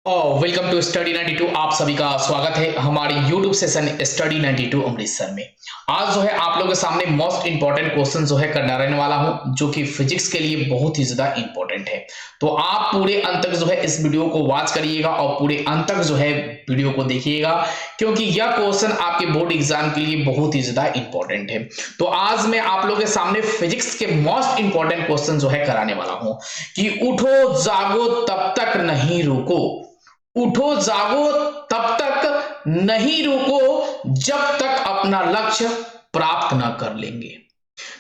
Welcome to study 92। आप सभी का स्वागत है हमारी यूट्यूब सेशन स्टडी 92 अमृतसर में। आज जो है आप लोगों के सामने मोस्ट इंपॉर्टेंट क्वेश्चन जो है करना रहने वाला हूं, जो कि फिजिक्स के लिए बहुत ही ज्यादा इंपॉर्टेंट है। तो आप पूरे अंत तक जो है इस वीडियो को वॉच करिएगा और पूरे अंत तक जो है वीडियो को देखिएगा, क्योंकि यह क्वेश्चन आपके बोर्ड एग्जाम के लिए बहुत ही ज्यादा इंपॉर्टेंट है। तो आज मैं आप लोगों के सामने फिजिक्स के मोस्ट इंपॉर्टेंट क्वेश्चन जो है कराने वाला हूं कि उठो जागो तब तक नहीं रुको, उठो जागो तब तक नहीं रुको जब तक अपना लक्ष्य प्राप्त न कर लेंगे।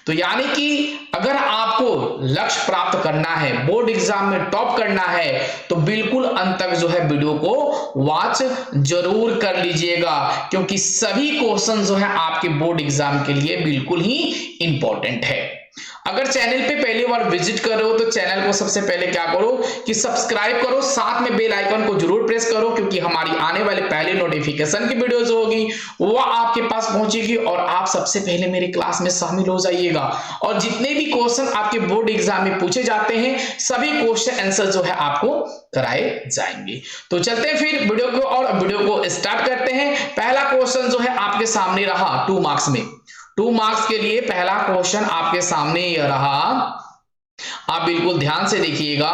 तो यानी कि अगर आपको लक्ष्य प्राप्त करना है, बोर्ड एग्जाम में टॉप करना है, तो बिल्कुल अंत तक जो है वीडियो को वॉच जरूर कर लीजिएगा, क्योंकि सभी क्वेश्चन जो है आपके बोर्ड एग्जाम के लिए बिल्कुल ही इंपॉर्टेंट है। अगर चैनल पे पहली बार विजिट कर रहे हो तो चैनल को सबसे पहले क्या करो कि सब्सक्राइब करो, साथ में बेल आइकन को जरूर प्रेस करो, क्योंकि हमारी आने वाले पहले नोटिफिकेशन की वीडियोस होगी वो आपके पास पहुंचेगी और आप सबसे पहले मेरी क्लास में शामिल हो जाइएगा। और जितने भी क्वेश्चन आपके बोर्ड एग्जाम में पूछे जाते हैं सभी क्वेश्चन आंसर जो है आपको कराए जाएंगे। तो चलते हैं फिर वीडियो को और वीडियो को स्टार्ट करते हैं। पहला क्वेश्चन जो है आपके सामने रहा 2 मार्क्स में। 2 मार्क्स के लिए पहला क्वेश्चन आपके सामने यह रहा, आप बिल्कुल ध्यान से देखिएगा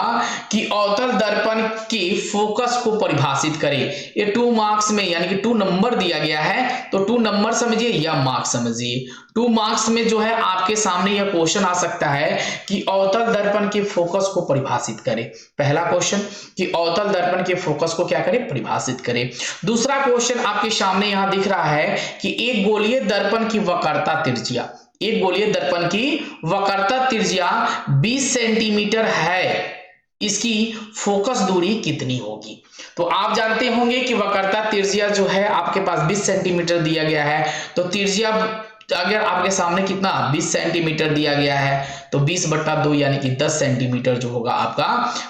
कि अवतल दर्पण के फोकस को परिभाषित करें। ये 2 मार्क्स में यानी कि 2 नंबर दिया गया है, तो 2 नंबर समझिए या मार्क्स समझिए। 2 मार्क्स में जो है आपके सामने यह क्वेश्चन आ सकता है कि अवतल दर्पण के फोकस को परिभाषित करें। पहला क्वेश्चन कि अवतल दर्पण के फोकस को क्या करें, परिभाषित करें। दूसरा क्वेश्चन आपके सामने यहां दिख रहा है कि एक गोलीय दर्पण की वक्रता त्रिज्या, एक गोलीय दर्पण की वक्रता त्रिज्या 20 सेंटीमीटर है, इसकी फोकस दूरी कितनी होगी। तो आप जानते होंगे कि वक्रता त्रिज्या जो है आपके पास 20 सेंटीमीटर दिया गया है, तो त्रिज्या अगर आपके सामने कितना 20 सेंटीमीटर दिया गया है तो 20/2 यानी कि 10 सेंटीमीटर जो होगा आपका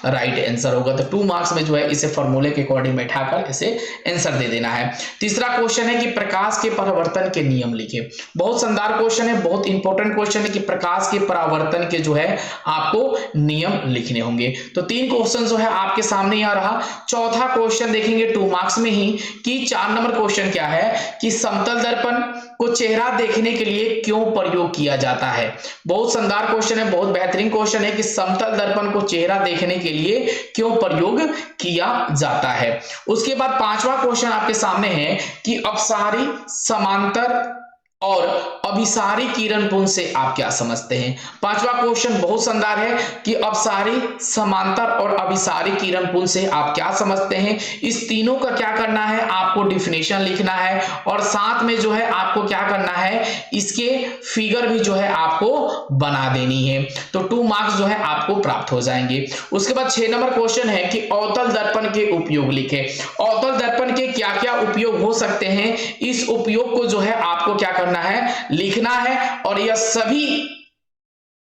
राइट आंसर होगा। तो 2 मार्क्स में जो है इसे फॉर्मूले के अकॉर्डिंग बैठाकर इसे आंसर दे देना है। तीसरा क्वेश्चन है कि प्रकाश के परावर्तन के नियम लिखे। बहुत शानदार क्वेश्चन है, बहुत इंपॉर्टेंट क्वेश्चन है कि प्रकाश के परावर्तन के जो है आपको नियम लिखने होंगे। तो 3 क्वेश्चन जो है आपके सामने आ रहा। चौथा क्वेश्चन देखेंगे 2 मार्क्स में ही कि 4 नंबर क्वेश्चन क्या है कि समतल दर्पण को चेहरा देखने के लिए क्यों प्रयोग किया जाता है। बहुत शानदार क्वेश्चन है, बहुत बेहतरीन क्वेश्चन है कि समतल दर्पण को चेहरा देखने के लिए क्यों प्रयोग किया जाता है। उसके बाद 5वां क्वेश्चन आपके सामने है कि अपसारी, समांतर और अभिसारी किरण पुंज से आप क्या समझते हैं। 5वां क्वेश्चन बहुत शानदार है कि अपसारी, समांतर और अभिसारी किरण पुंज से आप क्या समझते हैं। इस तीनों का क्या करना है, आपको डिफिनेशन लिखना है और साथ में जो है आपको क्या करना है, इसके फिगर भी जो है आपको बना देनी है। तो 2 मार्क्स जो है आपको प्राप्त हो जाएंगे। उसके बाद 6 नंबर क्वेश्चन है कि अवतल दर्पण के उपयोग लिखे। अवतल दर्पण के क्या क्या उपयोग हो सकते हैं, इस उपयोग को जो है आपको क्या करना है, लिखना है और यह सभी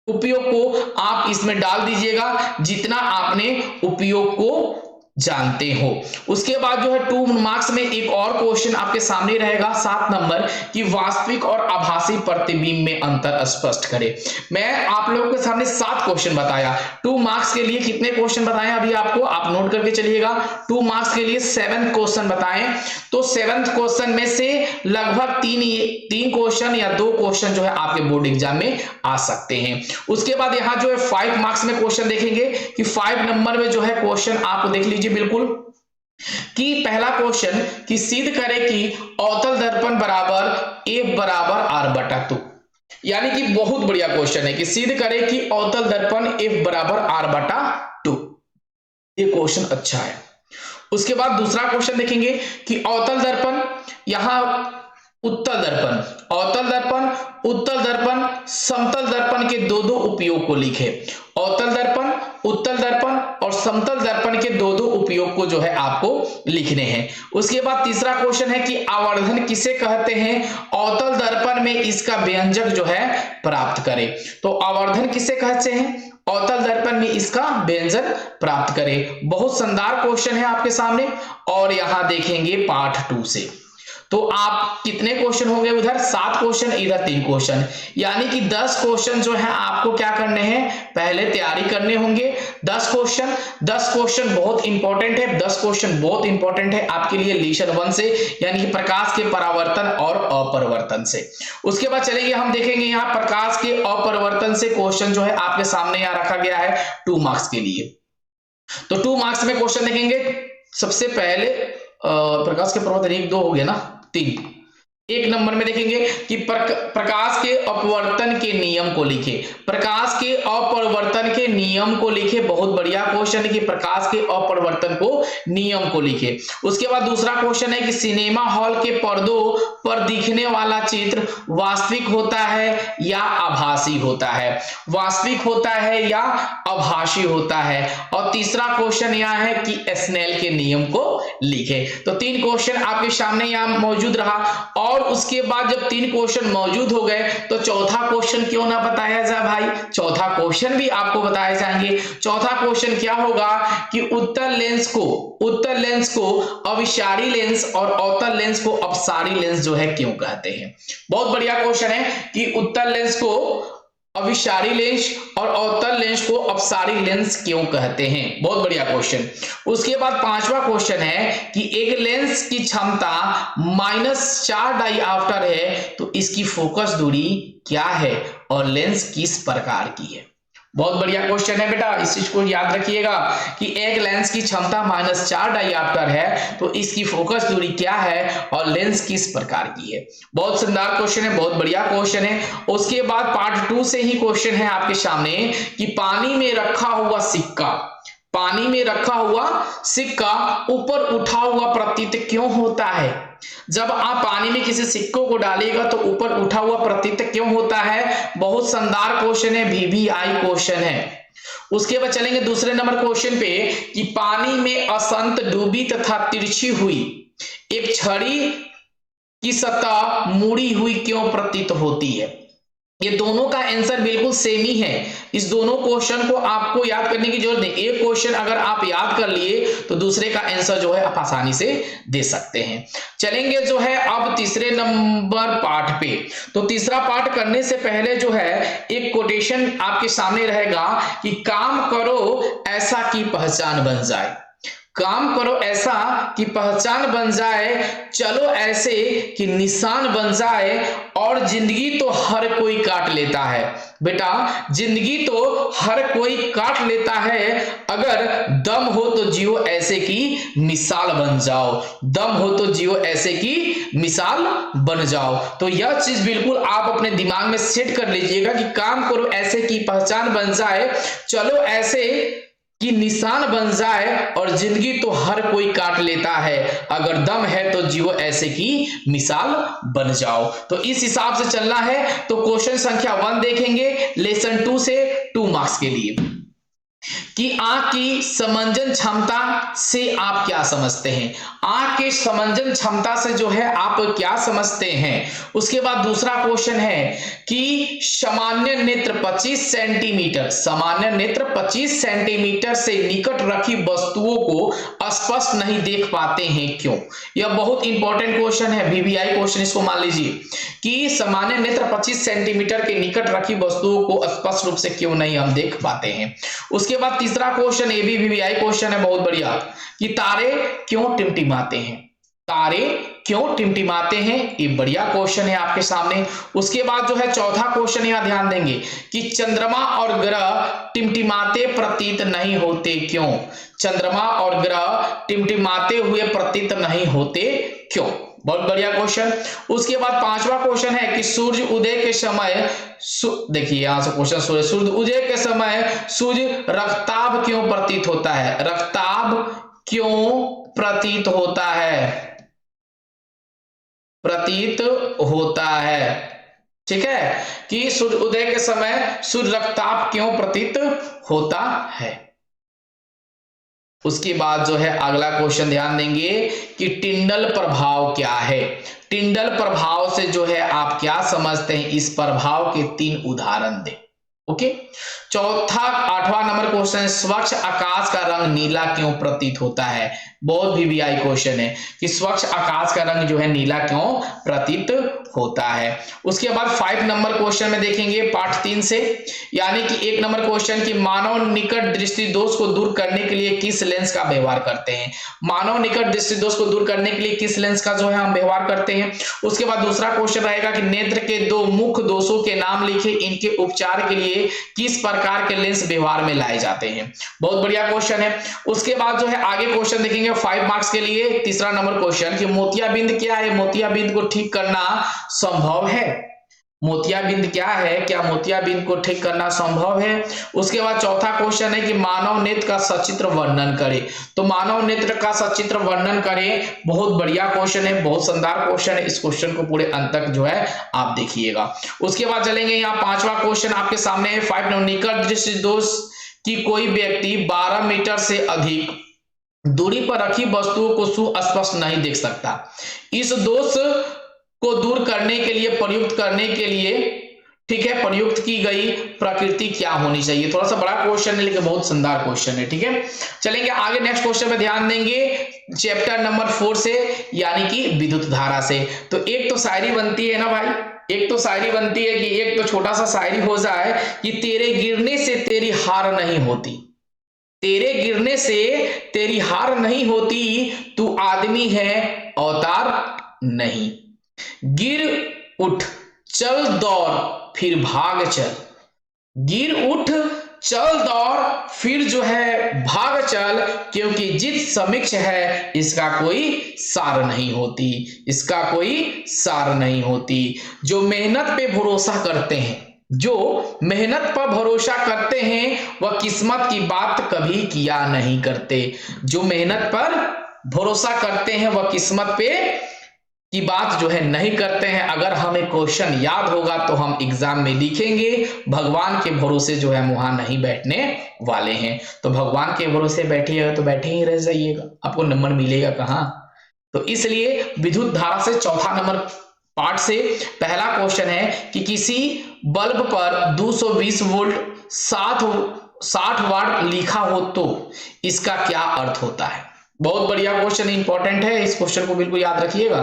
उपयोग को आप इसमें डाल दीजिएगा जितना आपने उपयोग को जानते हो। उसके बाद जो है 2 मार्क्स में एक और क्वेश्चन आपके सामने रहेगा 7 नंबर कि वास्तविक और आभासी प्रतिबिंब में अंतर स्पष्ट करें। मैं आप लोगों के सामने 7 क्वेश्चन बताया। 2 मार्क्स के लिए कितने क्वेश्चन बताएं अभी आपको, आप नोट करके चलिएगा। 2 मार्क्स के लिए 7 क्वेश्चन बताएं। तो 7 क्वेश्चन में से लगभग 3 क्वेश्चन या 2 क्वेश्चन जो है आपके बोर्ड एग्जाम में आ सकते हैं। उसके बाद यहां जो है 5 मार्क्स में क्वेश्चन देखेंगे कि 5 नंबर में जो है क्वेश्चन आप देख लीजिए बिल्कुल कि पहला क्वेश्चन कि सिद्ध करें कि अवतल दर्पण बराबर F बराबर R/2, यानी कि बहुत बढ़िया क्वेश्चन है कि सिद्ध करें कि अवतल दर्पण F बराबर R/2। ये क्वेश्चन अच्छा है। उसके बाद दूसरा क्वेश्चन देखेंगे कि अवतल दर्पण, यहां उत्तल दर्पण, अवतल दर्पण, उत्तल दर्पण, समतल दर्पण के दो उपयोग को लिखे। अवतल दर्पण, उत्तल दर्पण और समतल दर्पण के दो उपयोग को जो है आपको लिखने हैं। उसके बाद तीसरा क्वेश्चन है कि आवर्धन किसे कहते हैं, अवतल दर्पण में इसका व्यंजक जो है प्राप्त करें। तो आवर्धन किसे कहते हैं, अवतल दर्पण में इसका व्यंजक प्राप्त करें। बहुत शानदार क्वेश्चन है आपके सामने। और यहां देखेंगे पार्ट 2 से। तो आप कितने क्वेश्चन होंगे उधर 7 क्वेश्चन, इधर 3 क्वेश्चन, यानी कि 10 क्वेश्चन जो है आपको क्या करने हैं, पहले तैयारी करने होंगे। 10 क्वेश्चन बहुत इंपॉर्टेंट है, 10 क्वेश्चन बहुत इंपॉर्टेंट है आपके लिए लेसन 1 से, यानी कि प्रकाश के परावर्तन और अपरिवर्तन से। उसके बाद चलेंगे हम देखेंगे यहाँ प्रकाश के अपरिवर्तन से क्वेश्चन जो है आपके सामने यहाँ रखा गया है 2 मार्क्स के लिए। तो 2 मार्क्स में क्वेश्चन देखेंगे। सबसे पहले प्रकाश के परावर्तन 1 2 हो गया ना, 3। 1 नंबर में देखेंगे कि प्रकाश के अपवर्तन के नियम को लिखे, प्रकाश के अपरिवर्तन के नियम को लिखे। बहुत बढ़िया क्वेश्चन है कि प्रकाश के अपरिवर्तन को नियम को लिखे। उसके बाद दूसरा क्वेश्चन है कि सिनेमा हॉल के पर्दों पर दिखने वाला चित्र वास्तविक होता है या आभासी होता है, वास्तविक होता है या आभासी होता है। और तीसरा क्वेश्चन यह है कि स्नेल के नियम को लिखे। तो 3 क्वेश्चन आपके सामने यहां मौजूद रहा। और उसके बाद जब 3 क्वेश्चन मौजूद हो गए तो चौथा क्वेश्चन क्यों ना बताया जाए भाई, चौथा क्वेश्चन भी आपको बताए जाएंगे। चौथा क्वेश्चन क्या होगा कि उत्तल लेंस को अभिसारी लेंस और अवतल लेंस को अपसारी लेंस जो है क्यों कहते हैं। बहुत बढ़िया क्वेश्चन है कि उत्तल लेंस को अभिसारी लेंस और अवतल लेंस को अपसारी लेंस क्यों कहते हैं। बहुत बढ़िया क्वेश्चन। उसके बाद 5वां क्वेश्चन है कि एक लेंस की क्षमता -4 डाईऑप्टर है तो इसकी फोकस दूरी क्या है और लेंस किस प्रकार की है। बहुत बढ़िया क्वेश्चन है बेटा, इस चीज को याद रखिएगा कि एक लेंस की क्षमता -4 डाईऑप्टर है तो इसकी फोकस दूरी क्या है और लेंस किस प्रकार की है। बहुत शानदार क्वेश्चन है, बहुत बढ़िया क्वेश्चन है। उसके बाद पार्ट 2 से ही क्वेश्चन है आपके सामने कि पानी में रखा हुआ सिक्का ऊपर उठा हुआ प्रतीत क्यों होता है। जब आप पानी में किसी सिक्कों को डालेगा तो ऊपर उठा हुआ प्रतीत क्यों होता है। बहुत शानदार क्वेश्चन है, VVI क्वेश्चन है। उसके बाद चलेंगे दूसरे नंबर क्वेश्चन पे कि पानी में असंत डूबी तथा तिरछी हुई एक छड़ी की सतह मुड़ी हुई क्यों प्रतीत होती है। ये दोनों का आंसर बिल्कुल सेम ही है। इस दोनों क्वेश्चन को आपको याद करने की जरूरत नहीं। एक क्वेश्चन अगर आप याद कर लिए तो दूसरे का आंसर जो है आप आसानी से दे सकते हैं। चलेंगे जो है अब तीसरे नंबर पार्ट पे। तो तीसरा पार्ट करने से पहले जो है एक कोटेशन आपके सामने रहेगा कि काम करो ऐसा की पहचान बन जाए, काम करो ऐसा कि पहचान बन जाए, चलो ऐसे कि निशान बन जाए, और जिंदगी तो हर कोई काट लेता है। बेटा जिंदगी तो हर कोई काट लेता है, अगर दम हो तो जियो ऐसे की मिसाल बन जाओ, दम हो तो जियो ऐसे की मिसाल बन जाओ। तो यह चीज बिल्कुल आप अपने दिमाग में सेट कर लीजिएगा कि काम करो ऐसे की पहचान बन जाए, चलो ऐसे कि निशान बन जाए, और जिंदगी तो हर कोई काट लेता है, अगर दम है तो जियो ऐसे की मिसाल बन जाओ। तो इस हिसाब से चलना है। तो क्वेश्चन संख्या 1 देखेंगे लेसन 2 से 2 मार्क्स के लिए कि आंख की समंजन क्षमता से आप क्या समझते हैं। आंख के समंजन क्षमता से जो है आप क्या समझते हैं। उसके बाद दूसरा क्वेश्चन है कि सामान्य नेत्र 25 सेंटीमीटर, सामान्य नेत्र 25 सेंटीमीटर से निकट रखी वस्तुओं को स्पष्ट नहीं देख पाते हैं क्यों। यह बहुत इंपॉर्टेंट क्वेश्चन है, VVI क्वेश्चन। इसको मान लीजिए कि सामान्य नेत्र 25 सेंटीमीटर के निकट रखी वस्तुओं को स्पष्ट रूप से क्यों नहीं हम देख पाते हैं। उसके बाद तीसरा क्वेश्चन ये भी VVI क्वेश्चन है, बहुत बढ़िया, कि तारे क्यों टिमटिमाते हैं, तारे क्यों टिमटिमाते हैं। ये बढ़िया क्वेश्चन है आपके सामने। उसके बाद जो है चौथा क्वेश्चन यहां ध्यान देंगे कि चंद्रमा और ग्रह टिमटिमाते प्रतीत नहीं होते क्यों, चंद्रमा और ग्रह टिमटिमाते हुए प्रतीत नहीं होते क्यों। बहुत बढ़िया क्वेश्चन। उसके बाद 5वां क्वेश्चन है कि सूर्य उदय के समय, देखिए यहां से क्वेश्चन सूर्य उदय के समय सूर्य रक्ताभ क्यों प्रतीत होता है, रक्ताभ क्यों प्रतीत होता है, प्रतीत होता है। ठीक है, कि सूर्य उदय के समय सूर्य रक्ताभ क्यों प्रतीत होता है। उसके बाद जो है अगला क्वेश्चन ध्यान देंगे कि टिंडल प्रभाव क्या है। टिंडल प्रभाव से जो है आप क्या समझते हैं, इस प्रभाव के 3 उदाहरण दें। ओके। चौथा 8वां नंबर क्वेश्चन है, स्वच्छ आकाश का रंग नीला क्यों प्रतीत होता है? बहुत वीवीआई क्वेश्चन है कि स्वच्छ आकाश का रंग जो है नीला क्यों प्रतीत होता है। उसके बाद 5 नंबर क्वेश्चन में देखेंगे पार्ट 3 से, यानी कि 1 नंबर क्वेश्चन की मानव निकट दृष्टि दोष को दूर करने के लिए किस लेंस का व्यवहार करते हैं? मानव निकट दृष्टि दोष को दूर करने के लिए किस लेंस का जो है हम व्यवहार करते हैं। उसके बाद दूसरा क्वेश्चन रहेगा कि नेत्र के 2 मुख्य दोषों के नाम लिखे, इनके उपचार के लिए किस प्रकार के लेंस व्यवहार में लाए जाते हैं? बहुत बढ़िया क्वेश्चन है। उसके बाद जो है आगे क्वेश्चन देखेंगे 5 मार्क्स के लिए। तीसरा नंबर क्वेश्चन कि मोतियाबिंद क्या है? मोतियाबिंद को ठीक करना संभव है? मोतियाबिंद क्या है? क्या मोतियाबिंद को ठीक करना संभव है? उसके बाद चौथा क्वेश्चन है कि मानव नेत्र का सचित्र वर्णन करें। तो मानव नेत्र का सचित्र वर्णन करें, बहुत बढ़िया क्वेश्चन है, बहुत शानदार क्वेश्चन है। इस क्वेश्चन को पूरे अंत तक जो है आप देखिएगा। उसके बाद चलेंगे यहाँ 5वां क्वेश्चन आपके सामने है। 5 निकट दृष्टि दोष की कोई व्यक्ति 12 मीटर से अधिक दूरी पर रखी वस्तुओं को सुस्पष्ट नहीं देख सकता। इस दोष को दूर करने के लिए, प्रयुक्त करने के लिए, ठीक है, प्रयुक्त की गई प्रकृति क्या होनी चाहिए? थोड़ा सा बड़ा क्वेश्चन है लेकिन बहुत शानदार क्वेश्चन है, ठीक है। चलेंगे आगे नेक्स्ट क्वेश्चन में ध्यान देंगे चैप्टर नंबर 4 से, यानी कि विद्युत धारा से। तो एक तो शायरी बनती है ना भाई, एक तो शायरी बनती है कि एक तो छोटा सा शायरी हो जाए कि तेरे गिरने से तेरी हार नहीं होती, तेरे गिरने से तेरी हार नहीं होती, तू आदमी है अवतार नहीं। गिर उठ चल दौड़ फिर भाग चल, गिर उठ चल दौड़ फिर जो है भाग चल, क्योंकि जित समीक्ष है इसका कोई सार नहीं होती, इसका कोई सार नहीं होती। जो मेहनत पे भरोसा करते हैं, जो मेहनत पर भरोसा करते हैं वह किस्मत की बात कभी किया नहीं करते। जो मेहनत पर भरोसा करते हैं वह किस्मत पे की बात जो है नहीं करते हैं। अगर हमें क्वेश्चन याद होगा तो हम एग्जाम में लिखेंगे, भगवान के भरोसे जो है वहां नहीं बैठने वाले हैं। तो भगवान के भरोसे बैठिएगा तो बैठे ही रह जाइएगा, आपको नंबर मिलेगा कहां? तो इसलिए विद्युत धारा से चौथा नंबर पार्ट से पहला क्वेश्चन है कि किसी बल्ब पर 220 वोल्ट 60 वाट लिखा हो तो इसका क्या अर्थ होता है? बहुत बढ़िया क्वेश्चन, इंपॉर्टेंट है, इस क्वेश्चन को बिल्कुल याद रखिएगा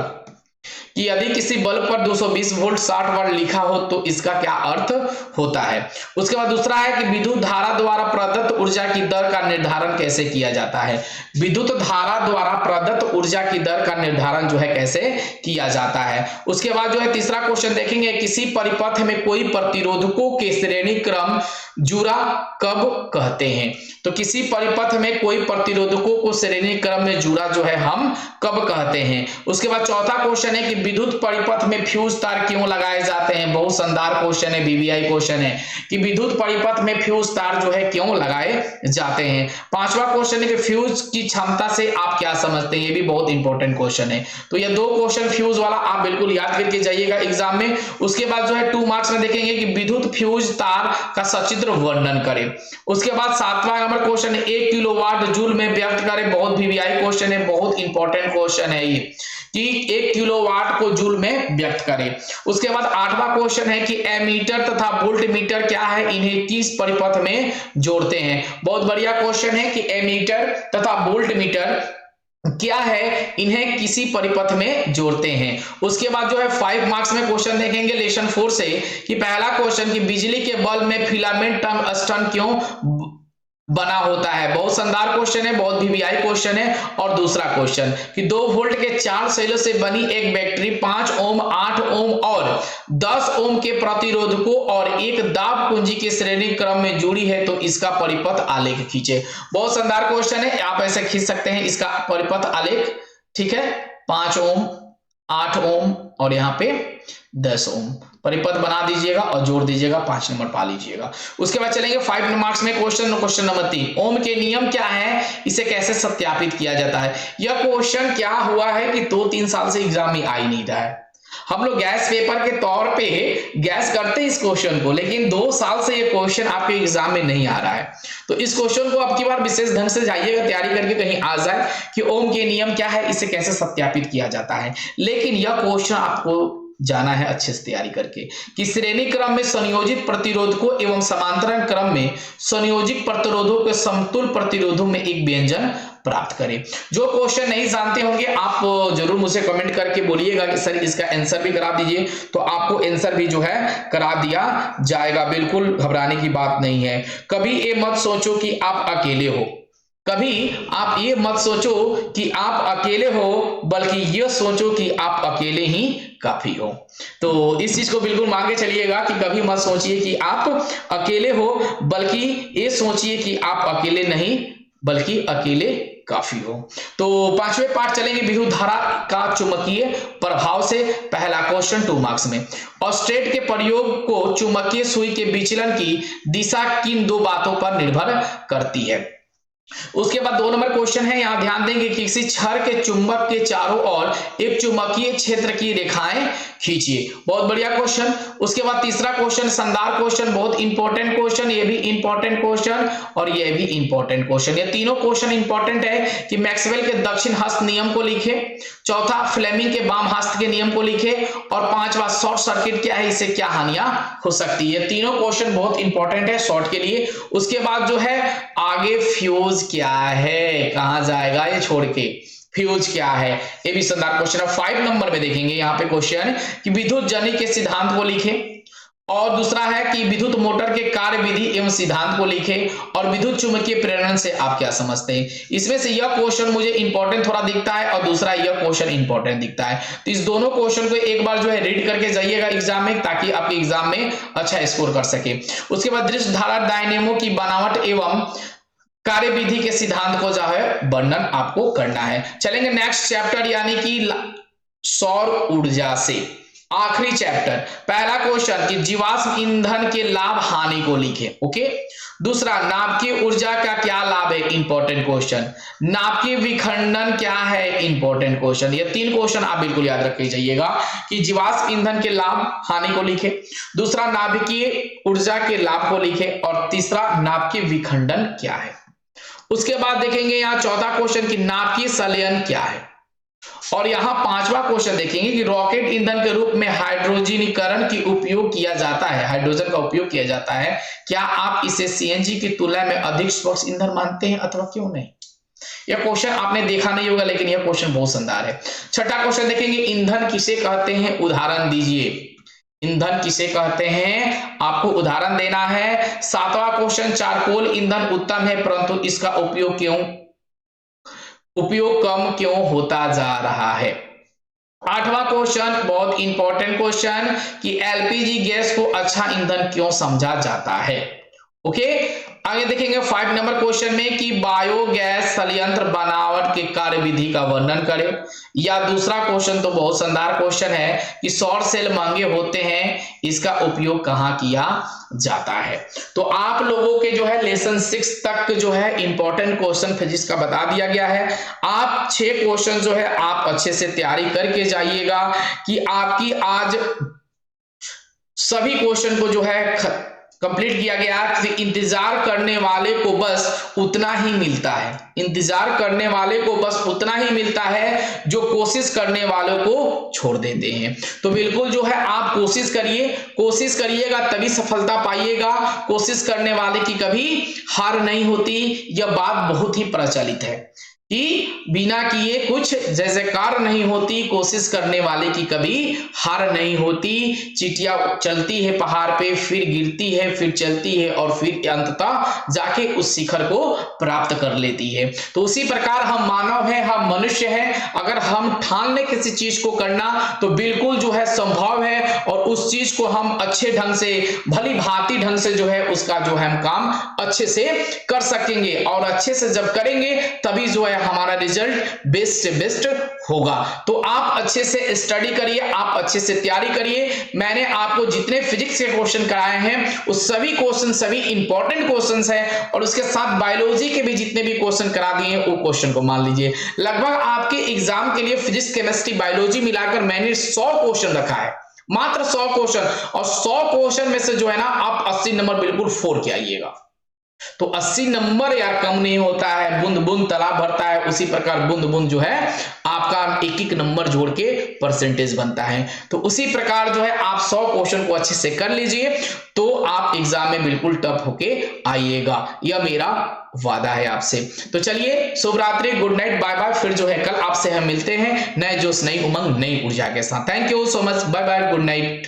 कि यदि किसी बल्ब पर 220 वोल्ट 60 वाट लिखा हो तो इसका क्या अर्थ होता है। उसके बाद दूसरा है कि विद्युत धारा द्वारा प्रदत्त ऊर्जा की दर का निर्धारण कैसे किया जाता है? विद्युत धारा द्वारा प्रदत्त ऊर्जा की दर का निर्धारण जो है कैसे किया जाता है। उसके बाद जो है तीसरा क्वेश्चन देखेंगे, किसी परिपथ में कोई प्रतिरोधकों के श्रेणी क्रम जुड़ा कब कहते हैं? तो किसी परिपथ में कोई प्रतिरोधकों को श्रेणी क्रम में जुड़ा जो है हम कब कहते हैं। उसके बाद चौथा क्वेश्चन है कि विद्युत परिपथ में फ्यूज तार क्यों लगाए जाते हैं? बहुत शानदार क्वेश्चन है, वीवीआई क्वेश्चन है कि विद्युत परिपथ में फ्यूज तार जो है क्यों लगाए जाते हैं। पांचवा क्वेश्चन है कि फ्यूज की क्षमता से आप क्या समझते हैं? ये भी बहुत इंपॉर्टेंट क्वेश्चन है। तो ये 2 क्वेश्चन फ्यूज वाला आप बिल्कुल याद करके जाइएगा एग्जाम में। उसके बाद जो है 2 मार्क्स में देखेंगे कि विद्युत फ्यूज तार का सचित्र वर्णन करें। उसके बाद 7वां नंबर क्वेश्चन 1 किलोवाट जूल में व्यक्त करें। बहुत वीवीआई क्वेश्चन है, बहुत इंपॉर्टेंट क्वेश्चन है ये कि 1 किलोवाट को जूल में व्यक्त करें। उसके बाद 8वां क्वेश्चन है कि एमीटर तथा वोल्ट मीटर क्या है, इन्हें किस परिपथ में जोड़ते हैं? बहुत बढ़िया क्वेश्चन है कि एमीटर तथा वोल्ट मीटर क्या है, इन्हें किसी परिपथ में जोड़ते हैं। उसके बाद जो है 5 मार्क्स में क्वेश्चन देखेंगे लेसन 4 से कि पहला क्वेश्चन कि बिजली के बल्ब में फिलामेंट टंगस्टन क्यों बना होता है? बहुत शानदार क्वेश्चन है, बहुत वीवीआई क्वेश्चन है। और दूसरा क्वेश्चन कि 2 वोल्ट के 4 सेलों से बनी एक बैटरी 5 ओम 8 ओम और 10 ओम के प्रतिरोधकों और एक दाब कुंजी के श्रेणी क्रम में जुड़ी है, तो इसका परिपथ आलेख खींचे। बहुत शानदार क्वेश्चन है, आप ऐसे खींच सकते हैं इसका परिपथ आलेख, ठीक है। 5 ओम 8 ओम और यहाँ पे 10 ओम परिपथ बना दीजिएगा और जोड़ दीजिएगा, 5 नंबर पा लीजिएगा। उसके बाद चलेंगे 5 मार्क्स में क्वेश्चन नंबर 3, ओम के नियम क्या है, इसे कैसे सत्यापित किया जाता है? यह क्वेश्चन क्या हुआ है कि 2-3 साल से एग्जाम में आ ही नहीं रहा है। हम लोग गैस पेपर के तौर पे गैस करते हैं इस क्वेश्चन को, लेकिन 2 साल से ये क्वेश्चन आपके एग्जाम में नहीं आ रहा है। तो इस क्वेश्चन को अब की बार विशेष ढंग से जाइएगा, तैयारी करके कहीं आ जाए कि ओम के नियम क्या है, इसे कैसे सत्यापित किया जाता है। लेकिन यह क्वेश्चन आपको जाना है अच्छे से तैयारी करके कि श्रेणी क्रम में संयोजित प्रतिरोधकों एवं समांतरण क्रम में संयोजित प्रतिरोधों के समतुल्य प्रतिरोधों में एक व्यंजन प्राप्त करें। जो क्वेश्चन नहीं जानते होंगे आप जरूर मुझे कमेंट करके बोलिएगा कि सर इसका आंसर भी करा दीजिए, तो आपको आंसर भी जो है करा दिया जाएगा। बिल्कुल घबराने की बात नहीं है। कभी ये मत सोचो कि आप अकेले हो, कभी आप ये मत सोचो कि आप अकेले हो, बल्कि ये सोचो कि आप अकेले ही काफी हो। तो इस चीज को बिल्कुल मान के चलिएगा कि कभी मत सोचिए कि आप अकेले हो, बल्कि ये सोचिए कि आप अकेले नहीं बल्कि अकेले काफी हो। तो पांचवें पार्ट चलेंगे विद्युत धारा का चुंबकीय प्रभाव से। पहला क्वेश्चन 2 मार्क्स में, ऑस्टेट के प्रयोग को चुंबकीय सुई के विचलन की दिशा किन 2 बातों पर निर्भर करती है। उसके बाद 2 नंबर क्वेश्चन है, यहां ध्यान देंगे कि किसी छड़ के चुंबक के चारों ओर एक चुंबकीय क्षेत्र की रेखाएं खींचिए। बहुत बढ़िया क्वेश्चन। उसके बाद तीसरा क्वेश्चन संधार क्वेश्चन, बहुत इंपॉर्टेंट क्वेश्चन, ये भी इंपॉर्टेंट क्वेश्चन और ये भी इंपॉर्टेंट क्वेश्चन। ये तीनों क्वेश्चन इंपॉर्टेंट है कि मैक्सवेल के दक्षिण हस्त नियम को लिखे, चौथा फ्लेमिंग के बाम हस्त के नियम को लिखे, और पांचवा शॉर्ट सर्किट क्या है, इससे क्या हानियां हो सकती है। तीनों क्वेश्चन बहुत इंपॉर्टेंट है शॉर्ट के लिए। उसके बाद जो है आगे फ्यूज क्या है, कहां जाएगा ये छोड़ के, फ्यूज क्या है, ये भी संधार क्वेश्चन है। 5 नंबर में देखेंगे यहाँ पे क्वेश्चन कि विद्युत जनी के सिद्धांत को लिखे, और दूसरा है कि विद्युत मोटर के कार्य विधि एवं सिद्धांत को लिखे, और विद्युत चुंबकीय प्रेरण से आप क्या समझते हैं। इसमें से यह क्वेश्चन मुझे इंपॉर्टेंट थोड़ा दिखता है और दूसरा यह क्वेश्चन इंपॉर्टेंट दिखता है। तो इस दोनों क्वेश्चन को एक बार जो है रीड करके जाइएगा एग्जाम में, ताकि आपके एग्जाम में अच्छा स्कोर कर सके। उसके बाद दृश्य धारा डायनेमो की बनावट एवं कार्य विधि के सिद्धांत को जो है वर्णन आपको करना है। चलेंगे नेक्स्ट चैप्टर यानी कि सौर ऊर्जा से, आखिरी चैप्टर। पहला क्वेश्चन कि जीवाश्म ईंधन के लाभ हानि को लिखें। ओके। दूसरा नाभिकीय ऊर्जा का क्या लाभ है, इंपॉर्टेंट क्वेश्चन। नाभिकीय विखंडन क्या है, इंपॉर्टेंट क्वेश्चन। ये 3 क्वेश्चन आप बिल्कुल याद रख के जाइएगा कि जीवाश्म ईंधन के लाभ हानि को लिखे, दूसरा नाभिकीय ऊर्जा के लाभ को लिखे, और तीसरा नाभिकीय विखंडन क्या है। उसके बाद देखेंगे यहाँ चौथा क्वेश्चन कि नाभिकीय संलयन क्या है, और यहाँ 5वां क्वेश्चन देखेंगे कि रॉकेट ईंधन के रूप में हाइड्रोजनीकरण की उपयोग किया जाता है, हाइड्रोजन का उपयोग किया जाता है, क्या आप इसे सीएनजी की तुलना में अधिक स्वच्छ ईंधन मानते हैं अथवा क्यों नहीं। यह क्वेश्चन आपने देखा नहीं होगा, लेकिन यह क्वेश्चन बहुत शानदार है। छठा क्वेश्चन देखेंगे ईंधन किसे कहते हैं, उदाहरण दीजिए। ईंधन किसे कहते हैं, आपको उदाहरण देना है। 7वां क्वेश्चन चारकोल ईंधन उत्तम है, परंतु इसका उपयोग कम क्यों होता जा रहा है। 8वां क्वेश्चन बहुत इंपॉर्टेंट क्वेश्चन कि एलपीजी गैस को अच्छा ईंधन क्यों समझा जाता है। ओके। आगे देखेंगे 5 नंबर क्वेश्चन में कि बायोगैस संयंत्र बनावट के कार्य विधि का वर्णन करें, या दूसरा क्वेश्चन तो बहुत शानदार क्वेश्चन है कि सौर सेल महंगे होते हैं, इसका उपयोग कहां किया जाता है। तो आप लोगों के जो है लेसन 6 तक जो है इंपॉर्टेंट क्वेश्चन फिजिक्स का बता दिया गया है। आप 6 क्वेश्चन जो है आप अच्छे से तैयारी करके जाइएगा कि आपकी आज सभी क्वेश्चन को जो है कंप्लीट किया गया। इंतजार करने वाले को बस उतना ही मिलता है, इंतजार करने वाले को बस उतना ही मिलता है जो कोशिश करने वालों को छोड़ देते हैं। तो बिल्कुल जो है आप कोशिश करिए, कोशिश करिएगा तभी सफलता पाइएगा। कोशिश करने वाले की कभी हार नहीं होती, यह बात बहुत ही प्रचलित है कि बिना किए कुछ जैसे कार नहीं होती, कोशिश करने वाले की कभी हार नहीं होती। चींटियां चलती है पहाड़ पे, फिर गिरती है, फिर चलती है और फिर अंततः जाके उस शिखर को प्राप्त कर लेती है। तो उसी प्रकार हम मानव हैं, हम मनुष्य हैं। अगर हम ठान ले किसी चीज को करना तो बिल्कुल जो है संभव है, और उस चीज को हम अच्छे ढंग से, भली भांति ढंग से जो है उसका जो है हम काम अच्छे से कर सकेंगे, और अच्छे से जब करेंगे तभी जो है हमारा रिजल्ट बेस्ट से बेस्ट होगा। तो आप अच्छे से स्टडी करिए, आप अच्छे से तैयारी करिए। मैंने आपको जितने फिजिक्स के क्वेश्चन कराए हैं उस सभी क्वेश्चन सभी इंपॉर्टेंट क्वेश्चंस हैं, और उसके साथ बायोलॉजी के भी जितने भी क्वेश्चन करा दिए हैं वो क्वेश्चन को मान लीजिए। लगभग आपके एग्जाम के लिए फिजिक्स केमिस्ट्री बायोलॉजी मिलाकर मैंने 100 क्वेश्चन रखा है, मात्र 100 क्वेश्चन, और 100 क्वेश्चन में से जो है ना आप 80 नंबर बिल्कुल 4 के आइएगा। तो 80 नंबर यार कम नहीं होता है, बूंद बूंद तालाब भरता है, उसी प्रकार बूंद बूंद जो है आपका एक एक नंबर जोड़ के परसेंटेज बनता है। तो उसी प्रकार जो है आप 100 क्वेश्चन को अच्छे से कर लीजिए, तो आप एग्जाम में बिल्कुल टफ होके आइएगा, यह मेरा वादा है आपसे। तो चलिए, शुभ रात्रि, गुड नाइट, बाय बाय। फिर जो है कल आपसे हम मिलते हैं नए जोश, नई उमंग, नई ऊर्जा के साथ। Thank you so much, bye bye, good night.